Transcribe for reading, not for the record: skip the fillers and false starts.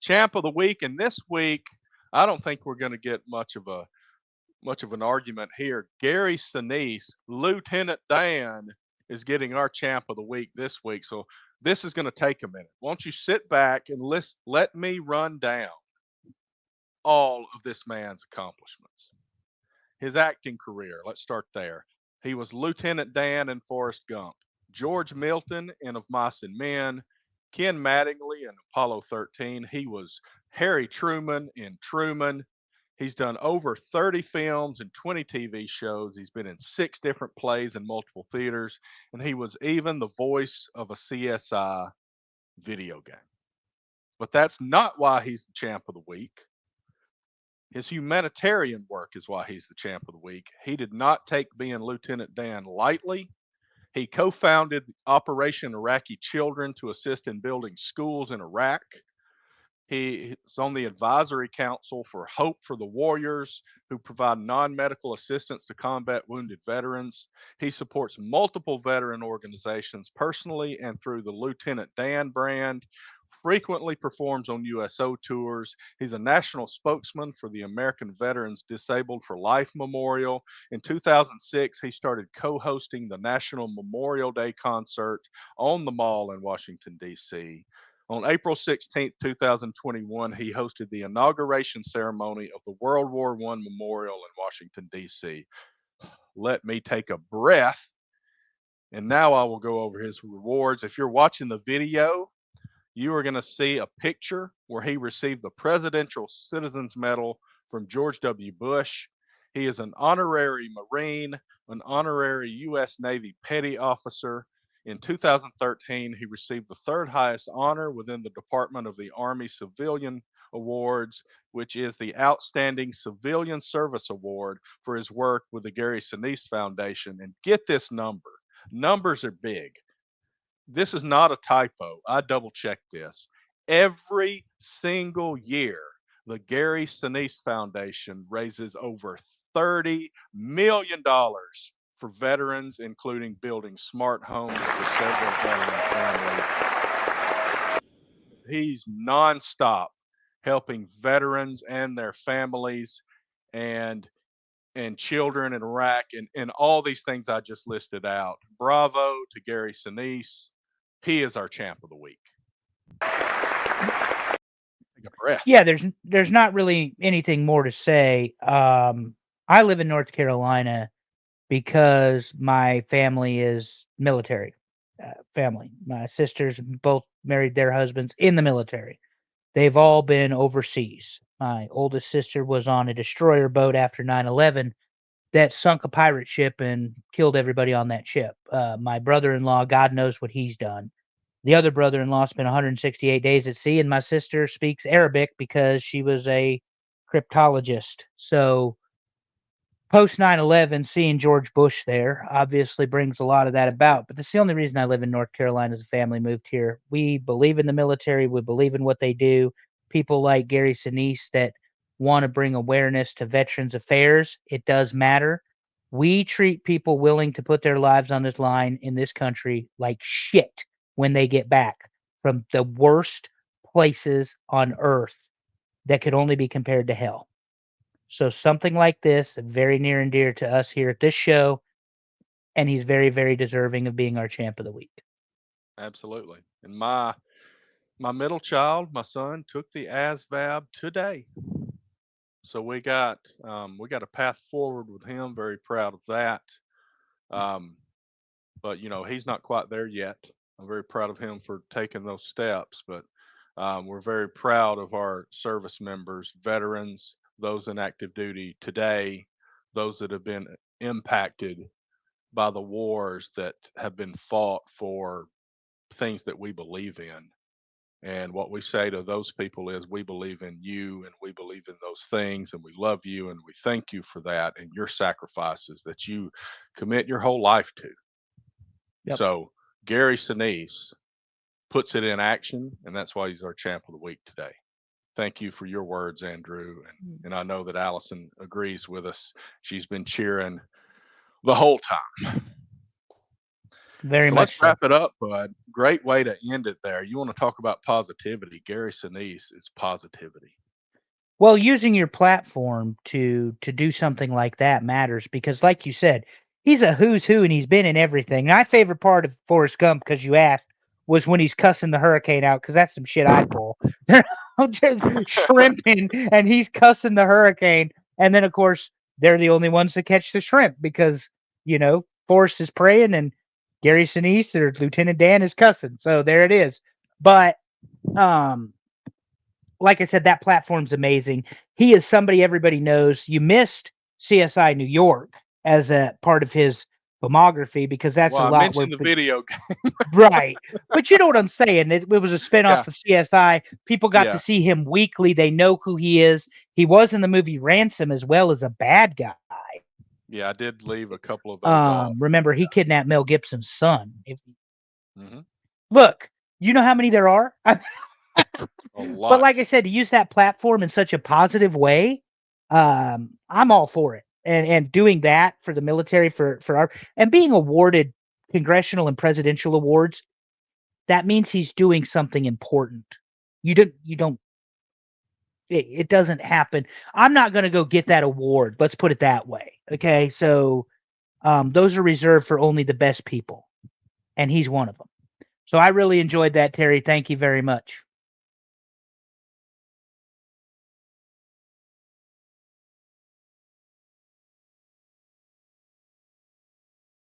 champ of the week. And this week, I don't think we're going to get much of an argument here. Gary Sinise, Lieutenant Dan, is getting our champ of the week this week. So this is going to take a minute. Won't you sit back and let me run down all of this man's accomplishments? His acting career, let's start there. He was Lieutenant Dan in Forrest Gump, George Milton in Of Mice and Men, Ken Mattingly in Apollo 13. He was Harry Truman in Truman. He's done over 30 films and 20 TV shows. He's been in 6 different plays in multiple theaters, and he was even the voice of a CSI video game. But that's not why he's the champ of the week. His humanitarian work is why he's the champ of the week. He did not take being Lieutenant Dan lightly. He co founded Operation Iraqi Children to assist in building schools in Iraq. He is on the advisory council for Hope for the Warriors, who provide non medical assistance to combat wounded veterans. He supports multiple veteran organizations personally and through the Lieutenant Dan brand, frequently performs on USO tours. He's a national spokesman for the American Veterans Disabled for Life Memorial. In 2006, he started co hosting the National Memorial Day concert on the Mall in Washington, D.C. On April 16th, 2021, he hosted the inauguration ceremony of the World War I Memorial in Washington, D.C. Let me take a breath. And now I will go over his rewards. If you're watching the video, you are going to see a picture where he received the Presidential Citizens Medal from George W. Bush. He is an honorary Marine, an honorary U.S. Navy petty officer. In 2013, he received the third highest honor within the Department of the Army Civilian Awards, which is the Outstanding Civilian Service Award for his work with the Gary Sinise Foundation. And get this number. Numbers are big. This is not a typo. I double checked this. Every single year, the Gary Sinise Foundation raises over $30 million for veterans, including building smart homes for several veteran families. He's nonstop helping veterans and their families and children in Iraq and all these things I just listed out. Bravo to Gary Sinise. He is our champ of the week. Take a breath. Yeah, there's not really anything more to say. I live in North Carolina because my family is military family. My sisters both married their husbands in the military. They've all been overseas. My oldest sister was on a destroyer boat after 9/11 that sunk a pirate ship and killed everybody on that ship. My brother-in-law, God knows what he's done. The other brother-in-law spent 168 days at sea, and my sister speaks Arabic because she was a cryptologist. So post 9/11, seeing George Bush there obviously brings a lot of that about. But that's the only reason I live in North Carolina as a family moved here. We believe in the military. We believe in what they do. People like Gary Sinise that want to bring awareness to Veterans Affairs. It does matter. We treat people willing to put their lives on this line in this country like shit when they get back from the worst places on earth that could only be compared to hell. So something like this, very near and dear to us here at this show, and he's very, very deserving of being our champ of the week. Absolutely. And my middle child, my son, took the ASVAB today. So we got a path forward with him. Very proud of that. Um, but he's not quite there yet. I'm very proud of him for taking those steps. But we're very proud of our service members, veterans, those in active duty today, those that have been impacted by the wars that have been fought for things that we believe in. And what we say to those people is, we believe in you and we believe in those things and we love you and we thank you for that and your sacrifices that you commit your whole life to. Yep. So Gary Sinise puts it in action, and that's why he's our champ of the week today. Thank you for your words, Andrew. And I know that Allison agrees with us. She's been cheering the whole time. Very So let's much so. wrap it up, bud. Great way to end it there. You want to talk about positivity. Gary Sinise is positivity. Well, using your platform to do something like that matters because, like you said, he's a who's who and he's been in everything. My favorite part of Forrest Gump, because you asked, was when he's cussing the hurricane out because that's some shit I'd pull. They're all just shrimping and he's cussing the hurricane, and then of course they're the only ones that catch the shrimp because Forrest is praying and Gary Sinise or Lieutenant Dan is cussing. So there it is. But um like I said, that platform's amazing. He is somebody everybody knows. You missed CSI New York as a part of his filmography because that's Well, a I lot where mentioned the video game. right. But you know what I'm saying? It was a Yeah, spinoff of CSI. People got to yeah, see him weekly. They know who he is. He was in the movie Ransom as well as a bad guy. yeah. I did leave a couple of those off. Remember he kidnapped Mel Gibson's son. Hmm. Look, you know how many there are? A But lot. like I said, to use that platform in such a positive way, I'm all for it. And doing that for the military for our and being awarded congressional and presidential awards, that means he's doing something important. You don't it doesn't happen. I'm not going to go get that award. Let's put it that way. Okay? So those are reserved for only the best people, and he's one of them. So I really enjoyed that, Terry. Thank you very much.